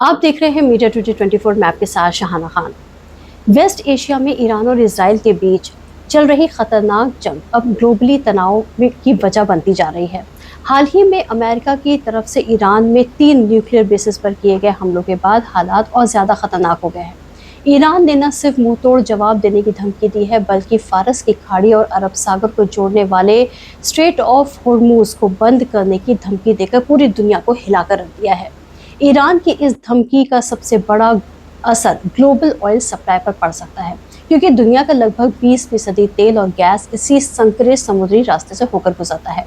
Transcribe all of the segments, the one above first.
आप देख रहे हैं मीडिया टुडे 24 मैप के साथ शहाना खान। वेस्ट एशिया में ईरान और इसराइल के बीच चल रही खतरनाक जंग अब ग्लोबली तनाव की वजह बनती जा रही है। हाल ही में अमेरिका की तरफ से ईरान में 3 न्यूक्लियर बेसिस पर किए गए हमलों के बाद हालात और ज़्यादा खतरनाक हो गए हैं। ईरान ने न सिर्फ मुंह तोड़ जवाब देने की धमकी दी है, बल्कि फारस की खाड़ी और अरब सागर को जोड़ने वाले स्ट्रेट ऑफ होर्मुज को बंद करने की धमकी देकर पूरी दुनिया को हिलाकर रख दिया है। ईरान की इस धमकी का सबसे बड़ा असर ग्लोबल ऑयल सप्लाई पर पड़ सकता है, क्योंकि दुनिया का लगभग 20% तेल और गैस इसी संकरे समुद्री रास्ते से होकर गुजरता है।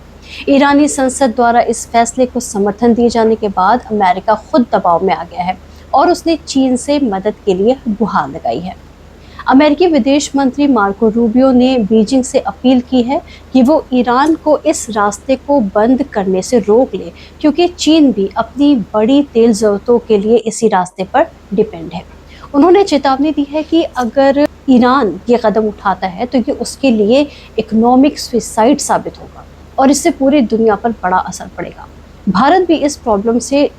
ईरानी संसद द्वारा इस फैसले को समर्थन दिए जाने के बाद अमेरिका खुद दबाव में आ गया है और उसने चीन से मदद के लिए गुहार लगाई है। अमेरिकी विदेश मंत्री मार्को रूबियो ने बीजिंग से अपील की है कि वो ईरान को इस रास्ते को बंद करने से रोक ले, क्योंकि चीन भी अपनी बड़ी तेल ज़रूरतों के लिए इसी रास्ते पर डिपेंड है। उन्होंने चेतावनी दी है कि अगर ईरान ये कदम उठाता है तो ये उसके लिए इकोनॉमिक सुसाइड साबित होगा और इससे पूरी दुनिया पर बड़ा असर पड़ेगा। भारत भी इस प्रॉब्लम से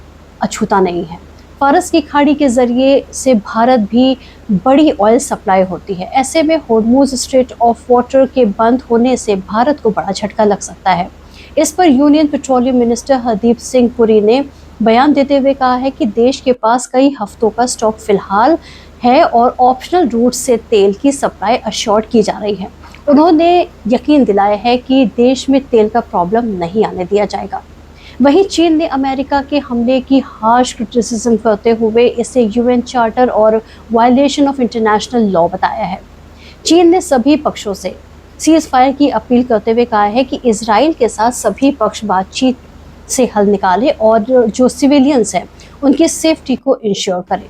अछूता नहीं है। फारस की खाड़ी के जरिए से भारत भी बड़ी ऑयल सप्लाई होती है। ऐसे में होर्मुज स्ट्रेट ऑफ वाटर के बंद होने से भारत को बड़ा झटका लग सकता है। इस पर union petroleum minister Hardeep Singh Puri ने बयान देते हुए कहा है कि देश के पास कई हफ्तों का स्टॉक फिलहाल है और ऑप्शनल रूट से तेल की सप्लाई अश्योर्ड की जा रही है। उन्होंने यकीन दिलाया है कि देश में तेल का प्रॉब्लम नहीं आने दिया जाएगा। वहीं चीन ने अमेरिका के हमले की हार्श क्रिटिसिज्म करते हुए इसे यूएन चार्टर और वायलेशन ऑफ इंटरनेशनल लॉ बताया है। चीन ने सभी पक्षों से सीज फायर की अपील करते हुए कहा है कि इजराइल के साथ सभी पक्ष बातचीत से हल निकालें और जो सिविलियंस हैं उनकी सेफ्टी को इंश्योर करें।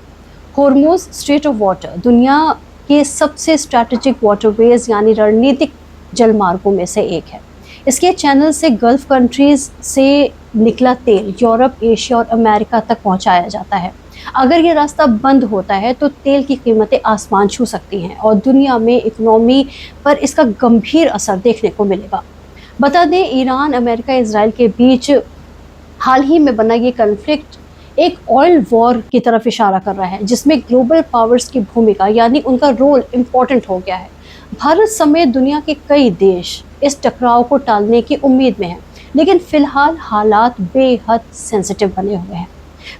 होर्मुज स्ट्रेट ऑफ वाटर दुनिया के सबसे स्ट्रैटेजिक वाटरवेज यानी रणनीतिक जलमार्गों में से एक है। इसके चैनल से गल्फ कंट्रीज से निकला तेल यूरोप, एशिया और अमेरिका तक पहुंचाया जाता है। अगर ये रास्ता बंद होता है तो तेल की कीमतें आसमान छू सकती हैं और दुनिया में इकोनॉमी पर इसका गंभीर असर देखने को मिलेगा। बता दें, ईरान, अमेरिका, इजराइल के बीच हाल ही में बना ये कन्फ्लिक्ट एक ऑयल वॉर की तरफ इशारा कर रहा है, जिसमें ग्लोबल पावर्स की भूमिका यानी उनका रोल इम्पोर्टेंट हो गया है। भारत समेत दुनिया के कई देश इस टकराव को टालने की उम्मीद में हैं, लेकिन फिलहाल हालात बेहद सेंसिटिव बने हुए हैं।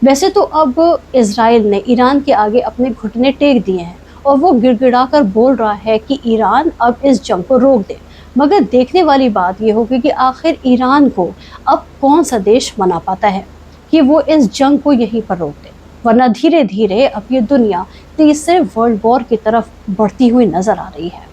वैसे तो अब इजराइल ने ईरान के आगे अपने घुटने टेक दिए हैं और वो गिड़गिड़ाकर बोल रहा है कि ईरान अब इस जंग को रोक दे, मगर देखने वाली बात ये होगी कि आखिर ईरान को अब कौन सा देश मना पाता है कि वो इस जंग को यहीं पर रोक दे, वरना धीरे धीरे अब ये दुनिया तीसरे वर्ल्ड वॉर की तरफ बढ़ती हुई नजर आ रही है।